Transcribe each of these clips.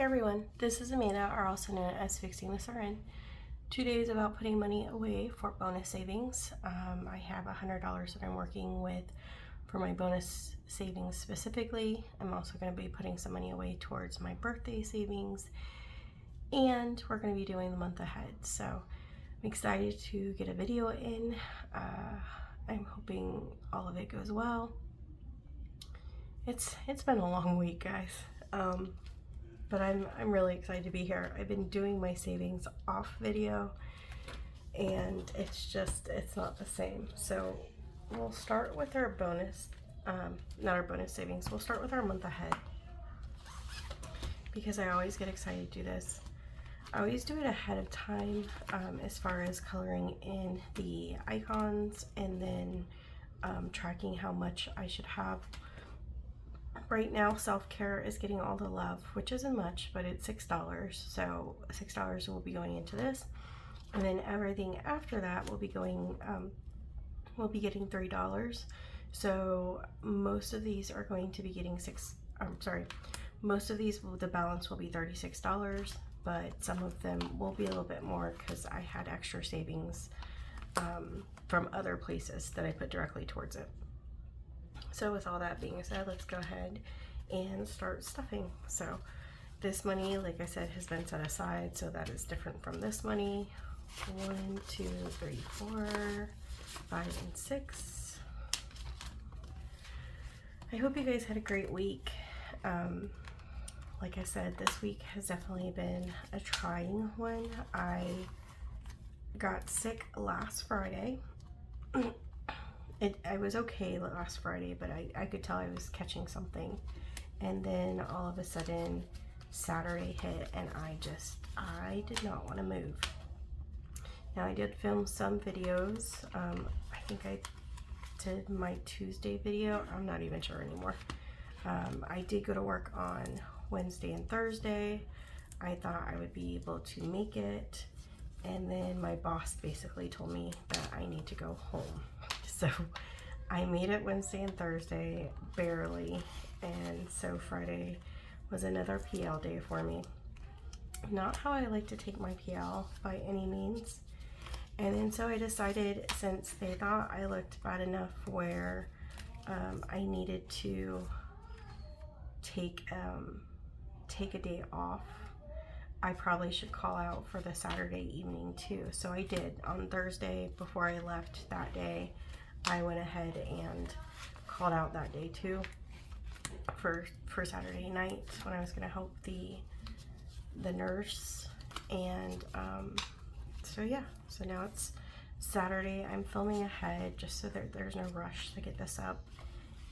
everyone, this is Amanda, or also known as Fixing the RN. Today is about putting money away for bonus savings. I have $100 that I'm working with for my bonus savings specifically. I'm also going to be putting some money away towards my birthday savings, and we're going to be doing the month ahead. So I'm excited to get a video in. I'm hoping all of it goes well. It's been a long week, guys. But I'm really excited to be here. I've been doing my savings off video, and it's not the same. So we'll start with our bonus, not our bonus savings. We'll start with our month ahead, because I always get excited to do this. I always do it ahead of time, as far as coloring in the icons and then tracking how much I should have. Right now, self-care is getting all the love, which isn't much, but it's $6. So $6 will be going into this, and then everything after that will be going. We'll be getting $3. So most of these are going to be getting most of these, the balance will be $36, but some of them will be a little bit more because I had extra savings from other places that I put directly towards it. So with all that being said, let's go ahead and start stuffing. So this money, like I said, has been set aside, so that is different from this money. 1, 2, 3, 4, 5, and 6. I hope you guys had a great week. Like I said, this week has definitely been a trying one. I got sick last Friday. I was okay last Friday, but I could tell I was catching something. And then all of a sudden, Saturday hit, and I did not want to move. Now, I did film some videos. I think I did my Tuesday video. I'm not even sure anymore. I did go to work on Wednesday and Thursday. I thought I would be able to make it. And then my boss basically told me that I need to go home. So I made it Wednesday and Thursday, barely, and so Friday was another PL day for me. Not how I like to take my PL by any means. And then so I decided, since they thought I looked bad enough where I needed to take a day off, I probably should call out for the Saturday evening too. So I did. On Thursday, before I left that day, I went ahead and called out that day too for Saturday night when I was going to help the nurse. And so yeah, so now it's Saturday. I'm filming ahead just so that there's no rush to get this up,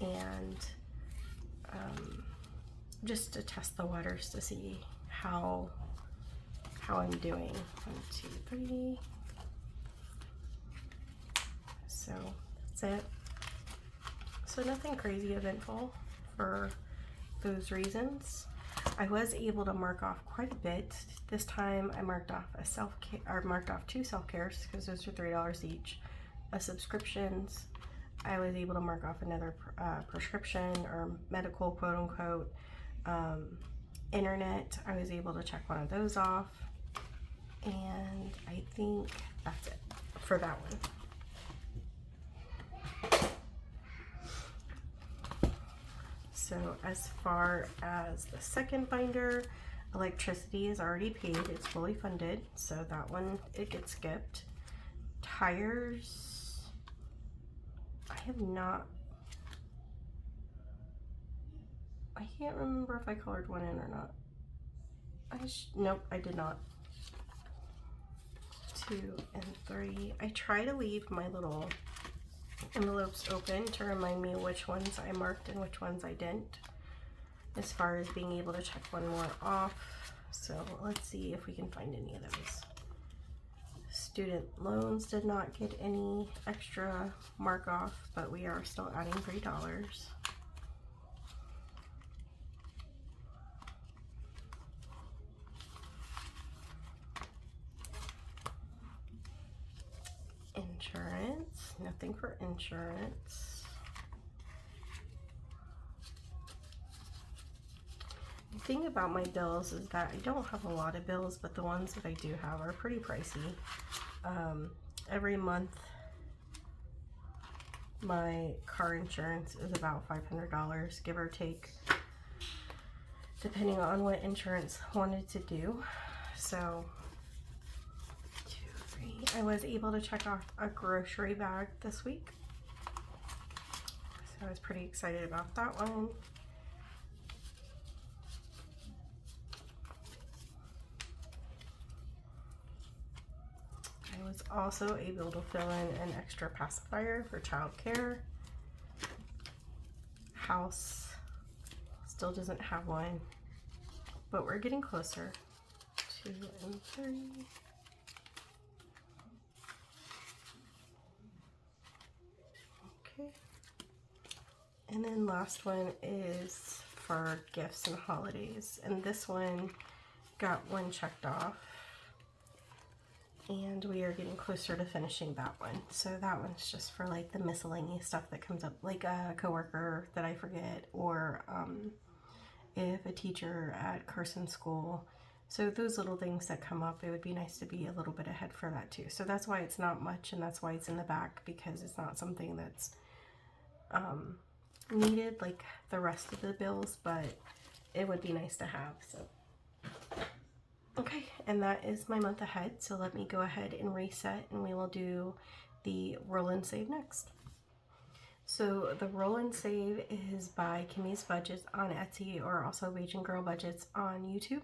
and just to test the waters to see how I'm doing. 1, 2, 3. So that's it. So nothing crazy eventful for those reasons. I was able to mark off quite a bit. This time I marked off marked off 2 self-cares because those are $3 each. Subscriptions, I was able to mark off another prescription or medical, quote unquote. Internet, I was able to check one of those off, and I think that's it for that one. So as far as the second binder, electricity is already paid, it's fully funded, so that one, it gets skipped. Tires, I can't remember if I colored one in or not. Nope, I did not. 2 and 3. I try to leave my little envelopes open to remind me which ones I marked and which ones I didn't, as far as being able to check one more off. So let's see if we can find any of those. Student loans did not get any extra mark off, but we are still adding $3. Insurance, nothing for insurance. I thing about my bills is that I don't have a lot of bills, but the ones that I do have are pretty pricey. Every month my car insurance is about $500, give or take, depending on what insurance wanted to do. So 2, 3. I was able to check off a grocery bag this week, so I was pretty excited about that one. I was also able to fill in an extra pacifier for childcare. House still doesn't have one, but we're getting closer. 2 and 3. Okay. And then last one is for gifts and holidays. And this one got one checked off. And we are getting closer to finishing that one. So that one's just for like the miscellaneous stuff that comes up, like a coworker that I forget, or if a teacher at Carson School. So those little things that come up, it would be nice to be a little bit ahead for that too. So that's why it's not much, and that's why it's in the back, because it's not something that's needed like the rest of the bills, but it would be nice to have. So okay, and that is my month ahead. So let me go ahead and reset, and we will do the roll and save next. So the roll and save is by Kimmy's Budgets on Etsy, or also Wage and Girl Budgets on YouTube.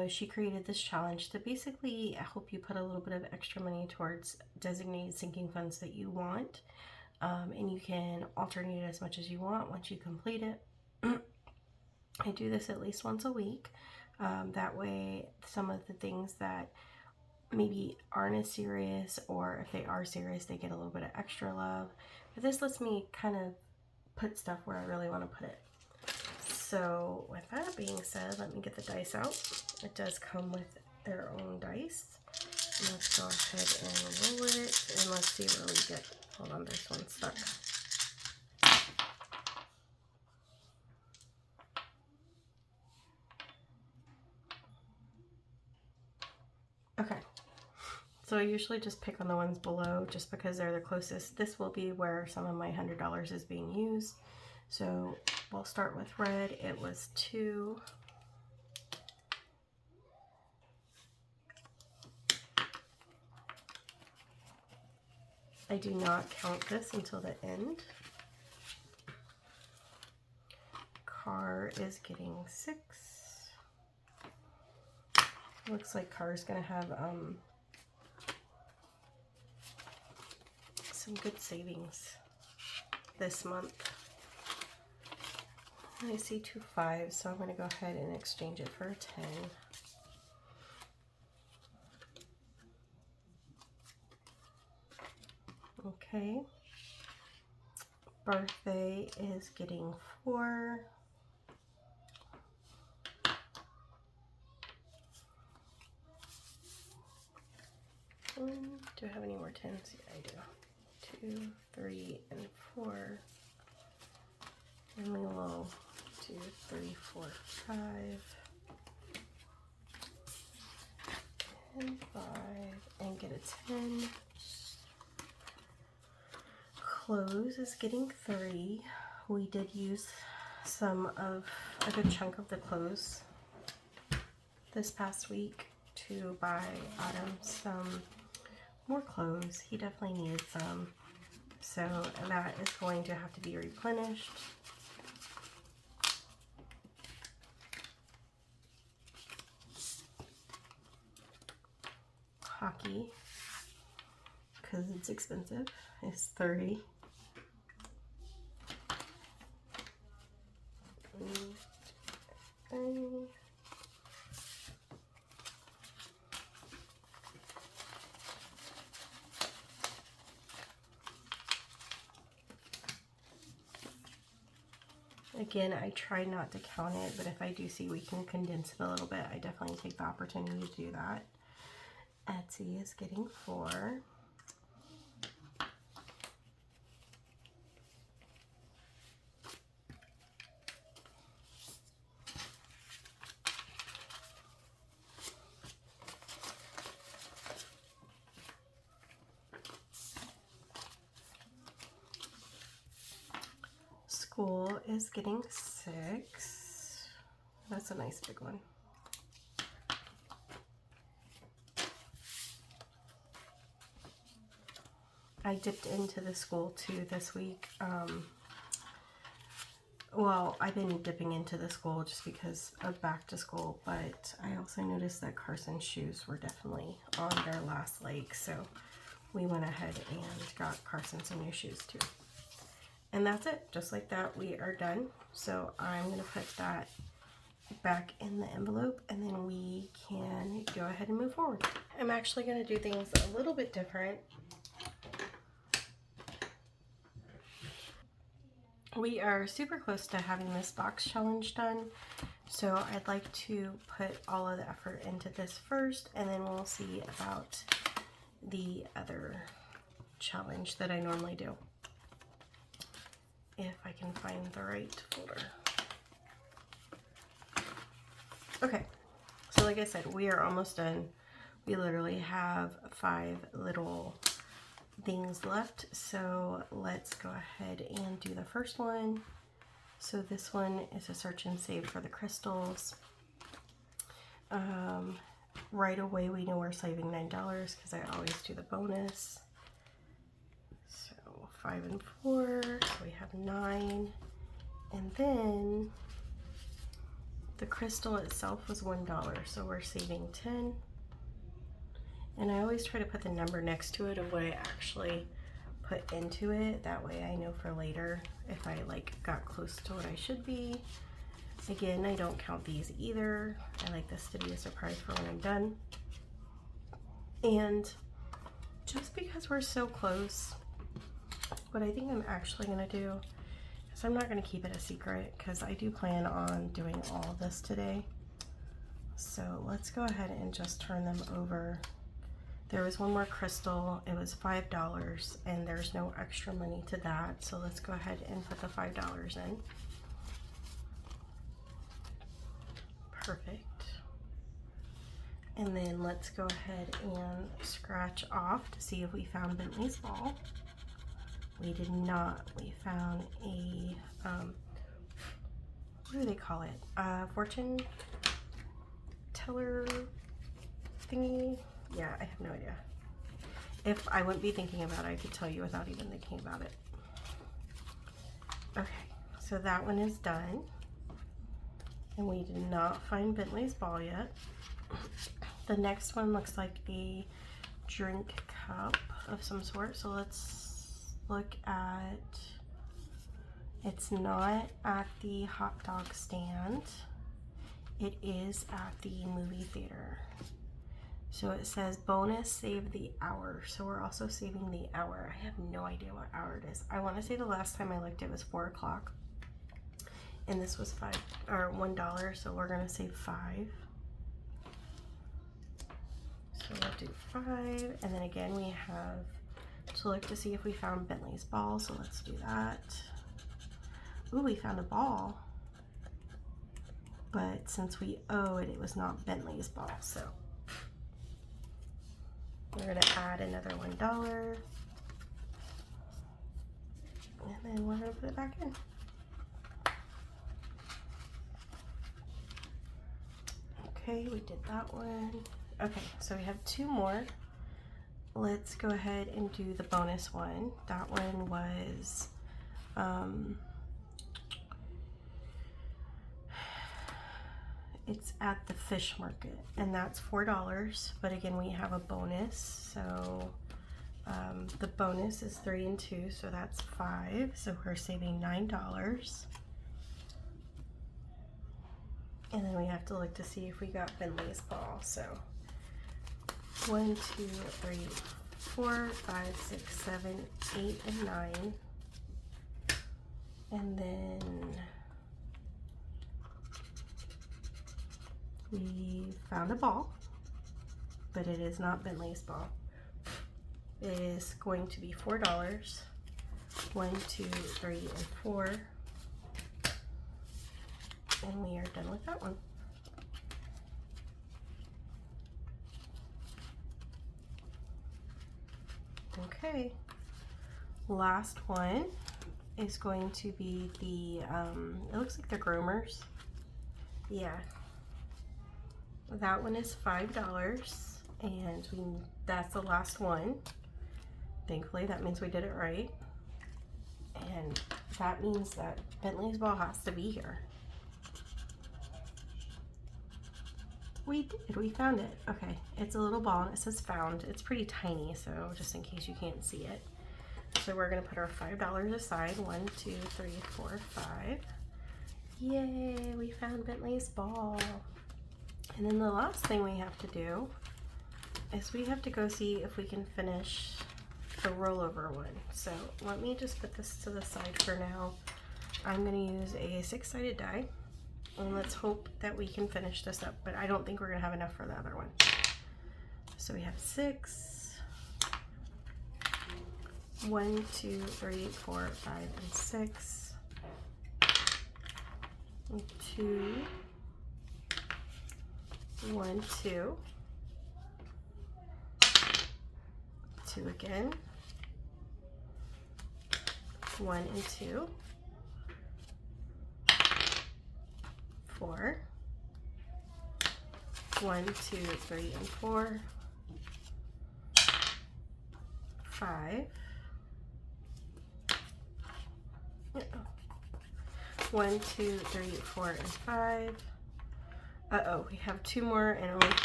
She created this challenge to basically help you put a little bit of extra money towards designated sinking funds that you want, and you can alternate as much as you want once you complete it. I do this at least once a week. That way some of the things that maybe aren't as serious, or if they are serious, they get a little bit of extra love. But this lets me kind of put stuff where I really want to put it. So with that being said, let me get the dice out. It does come with their own dice. And let's go ahead and roll it, and let's see where we get. Hold on, there's one stuck. Okay, so I usually just pick on the ones below just because they're the closest. This will be where some of my $100 is being used. So we'll start with red. It was 2. I do not count this until the end. Car is getting 6. Looks like car is gonna have some good savings this month. I see 2 5s, so I'm gonna go ahead and exchange it for a 10. Okay. Birthday is getting 4. Do I have any more 10s? Yeah, I do. 2, 3, and 4. And we will do 3, 4, 5, and 5, and get a 10. Clothes is getting 3. We did use a good chunk of the clothes this past week to buy Adam some more clothes. He definitely needed some, so that is going to have to be replenished. Hockey, because it's expensive, is 30. Again, I try not to count it, but if I do see we can condense it a little bit, I definitely take the opportunity to do that. Etsy is getting 4. school is getting 6. That's a nice big one. I dipped into the school too this week. Well, I've been dipping into the school just because of back to school, but I also noticed that Carson's shoes were definitely on their last leg, so we went ahead and got Carson some new shoes too. And that's it. Just like that, we are done. So I'm going to put that back in the envelope, and then we can go ahead and move forward. I'm actually going to do things a little bit different. We are super close to having this box challenge done, so I'd like to put all of the effort into this first, and then we'll see about the other challenge that I normally do. If I can find the right folder. Okay, so like I said, we are almost done. We literally have 5 little things left, so let's go ahead and do the first one. So this one is a search and save for the crystals. Right away we know we're saving $9 because I always do the bonus. So 5 and 4, so we have 9, and then the crystal itself was $1, so we're saving 10. And I always try to put the number next to it of what I actually put into it. That way I know for later if I like got close to what I should be. Again, I don't count these either. I like this to be a surprise for when I'm done. And just because we're so close, what I think I'm actually gonna do is I'm not gonna keep it a secret because I do plan on doing all of this today. So let's go ahead and just turn them over. There was one more crystal, it was $5, and there's no extra money to that, so let's go ahead and put the $5 in. Perfect. And then let's go ahead and scratch off to see if we found Bentley's ball. We did not. We found a, what do they call it? Fortune teller thingy? Yeah, I have no idea. If I wouldn't be thinking about it, I could tell you without even thinking about it. Okay, so that one is done. And we did not find Bentley's ball yet. The next one looks like a drink cup of some sort. So let's look at, it's not at the hot dog stand. It is at the movie theater. So it says bonus save the hour. So we're also saving the hour. I have no idea what hour it is. I want to say the last time I looked it was 4 o'clock. And this was $1, so we're gonna save 5. So we'll do 5, and then again we have to look to see if we found Bentley's ball, so let's do that. Ooh, we found a ball. But since we owe it, it was not Bentley's ball, so we're gonna add another $1. And then we're gonna put it back in. Okay, we did that one. Okay, so we have 2 more. Let's go ahead and do the bonus one. That one was, it's at the fish market, and that's $4. But again, we have a bonus, so the bonus is 3 and 2, so that's 5. So we're saving $9. And then we have to look to see if we got Bentley's ball. So 1, 2, 3, 4, 5, 6, 7, 8, and 9. And then we found a ball, but it is not Bentley's ball. It is going to be $4. 1, 2, 3, and 4. And we are done with that one. Okay, last one. is going to be the, it looks like the groomers. Yeah. That one is $5, and that's the last one. Thankfully, that means we did it right. And that means that Bentley's ball has to be here. We did, we found it. Okay, it's a little ball and it says found. It's pretty tiny, so just in case you can't see it. So we're gonna put our $5 aside. 1, 2, 3, 4, 5. Yay, we found Bentley's ball. And then the last thing we have to do is we have to go see if we can finish the rollover one. So let me just put this to the side for now. I'm gonna use a 6-sided die, and let's hope that we can finish this up, but I don't think we're gonna have enough for the other one. So we have 6, 1, 2, 3, 4, 5, and 6, 2, 1, 2, 2 again, 1 and 2, 4, 1, 2, 3, and 4, 5, 1, 2, 3, 4, and 5. Uh-oh, we have 2 more and only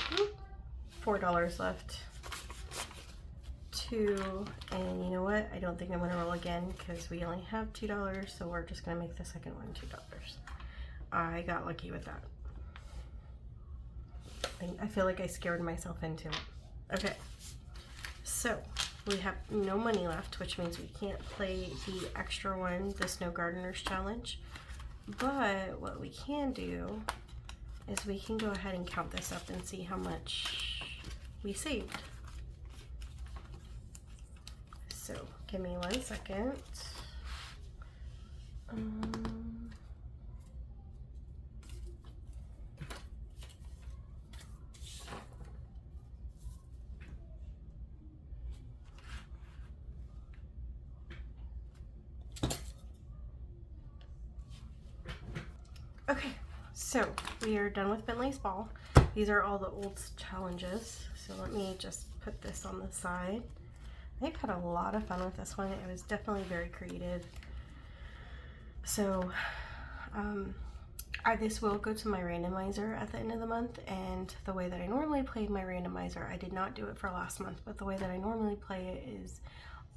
$4 left. 2, and you know what? I don't think I'm gonna roll again because we only have $2, so we're just gonna make the second one $2. I got lucky with that. I feel like I scared myself into it. Okay, so we have no money left, which means we can't play the extra one, the Snow Gardeners Challenge. But what we can do is we can go ahead and count this up and see how much we saved. So give me 1 second. Okay, so we are done with Bentley's ball. These are all the old challenges. So let me just put this on the side. I've had a lot of fun with this one. It was definitely very creative. So this will go to my randomizer at the end of the month, and the way that I normally play my randomizer, I did not do it for last month, but the way that I normally play it is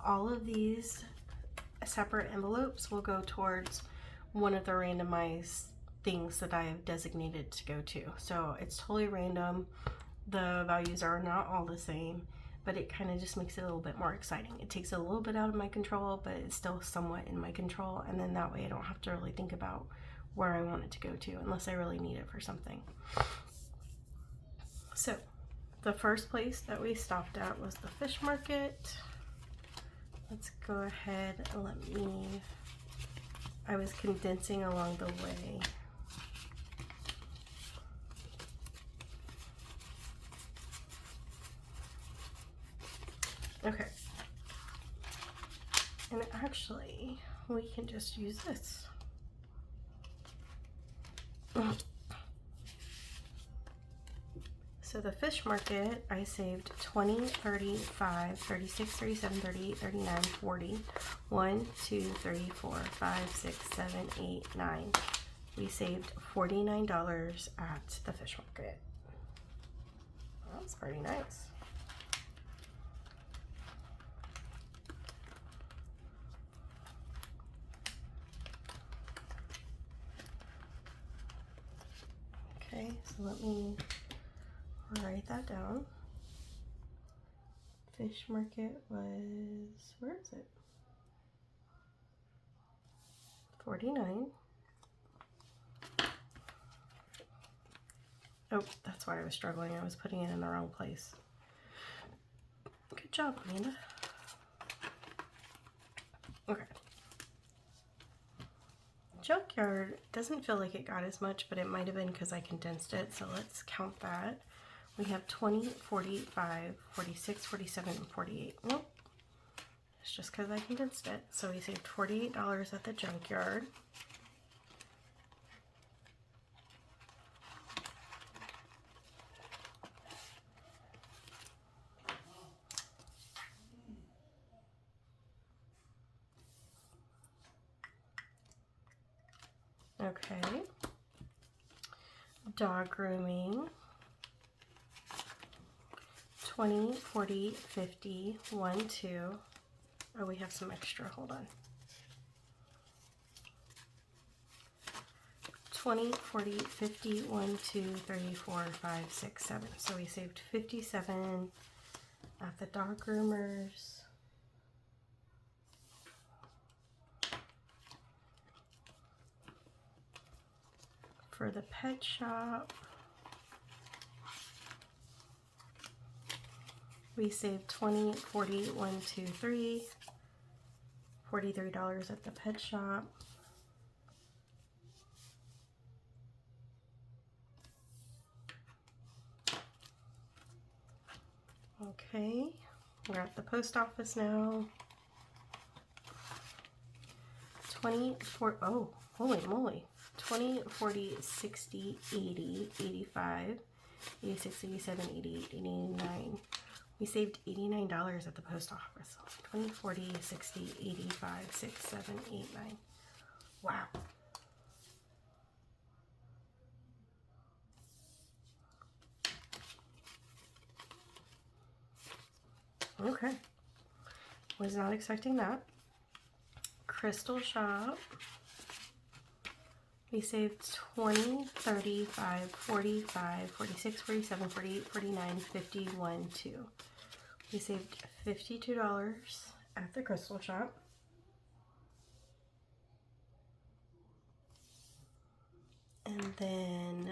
all of these separate envelopes will go towards one of the randomized things that I have designated to go to. So it's totally random. The values are not all the same, but it kind of just makes it a little bit more exciting. It takes it a little bit out of my control, but it's still somewhat in my control, and then that way I don't have to really think about where I want it to go to unless I really need it for something. So the first place that we stopped at was the fish market. Let's go ahead and I was condensing along the way. Okay, and actually we can just use this. So the fish market, I saved 20, 35, 36, 37, 38, 39, 40. 1, 2, 3, 4, 5, 6, 7, 8, 9. We saved $49 at the fish market. That's pretty nice. Okay, so let me write that down. Fish market was, where is it? 49. Oh, that's why I was struggling. I was putting it in the wrong place. Good job, Amanda. Okay. Junkyard doesn't feel like it got as much, but it might have been because I condensed it. So let's count that. We have 20, 45, 46, 47, and 48. Nope. It's just because I condensed it. So we saved $48 at the junkyard. Okay. Dog grooming. 20, 40, 50, 1, 2. Oh, we have some extra. Hold on. 20, 40, 50, 1, 2, 3, 4, 5, 6, 7. So we saved 57 at the dog groomers. For the pet shop, we saved 20, 40, 1, 2, 3, $43 at the pet shop. Okay, we're at the post office now. 20, 40, oh, holy moly. 20, 40, 60, 80, 85, 86, 87, 88, 89. We saved $89 at the post office. 20, 40, 60, 85, 6, 7, 8, 9. Wow. Okay. Was not expecting that. Crystal shop. We saved 20, 35, 45, 46, 47, 48, 49, 51, 2. We saved $52 at the crystal shop. And then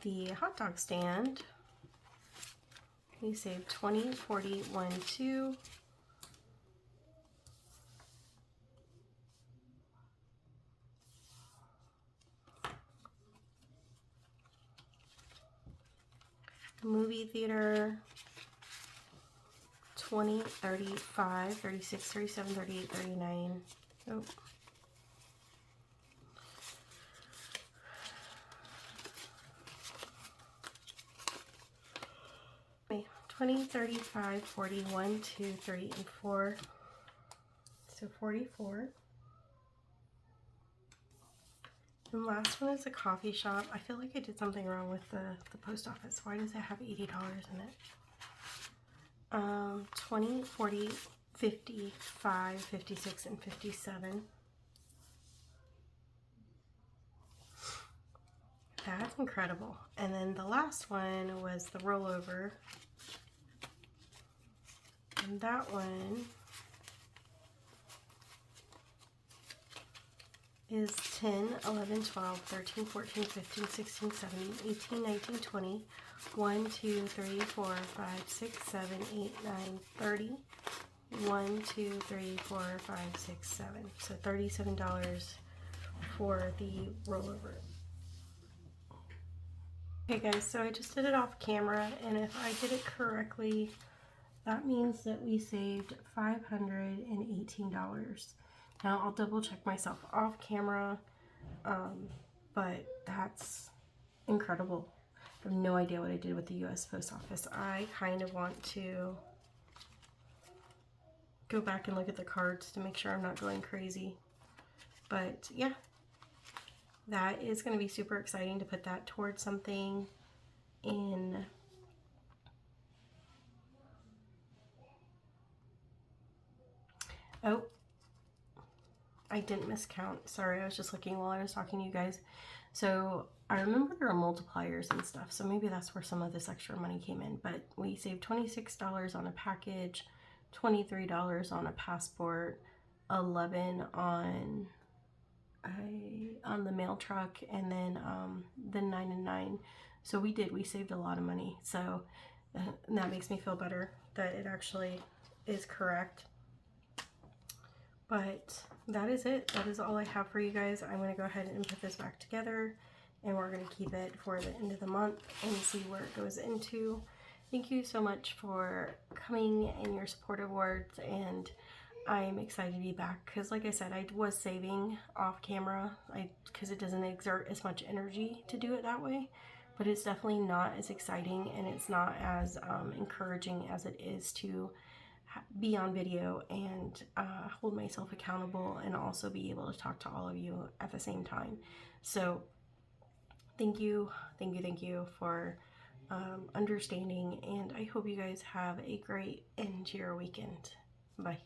the hot dog stand, we saved 20, 40, 1, 2. Movie theater, 20, 35, 36, 37, 38, 39. Oh. Okay, 20, 35, 40, 1, 2, 3, and 4. So 44. And last one is a coffee shop. I feel like I did something wrong with the post office. Why does it have $80 in it? 20, 40, 55, 56, and 57. That's incredible. And then the last one was the rollover. And that one is 10, 11, 12, 13, 14, 15, 16, 17, 18, 19, 20, 1, 2, 3, 4, 5, 6, 7, 8, 9, 30, 1, 2, 3, 4, 5, 6, 7. So $37 for the rollover. Okay guys, so I just did it off camera, and if I did it correctly, that means that we saved $518. Now I'll double check myself off camera, but that's incredible. I have no idea what I did with the US Post Office. I kind of want to go back and look at the cards to make sure I'm not going crazy. But yeah, that is going to be super exciting to put that towards something in oh, I didn't miscount. Sorry, I was just looking while I was talking to you guys. So I remember there are multipliers and stuff, so maybe that's where some of this extra money came in. But we saved $26 on a package, $23 on a passport, $11 on the mail truck, and then the 9 and 9. So we saved a lot of money. So that makes me feel better that it actually is correct. But that is it. That is all I have for you guys. I'm going to go ahead and put this back together, and we're going to keep it for the end of the month and see where it goes into. thank you so much for coming and your supportive words, and I'm excited to be back because, like I said, I was saving off camera because it doesn't exert as much energy to do it that way, but it's definitely not as exciting and it's not as encouraging as it is to be on video and hold myself accountable and also be able to talk to all of you at the same time. So thank you, thank you for understanding, and I hope you guys have a great end to your weekend. Bye.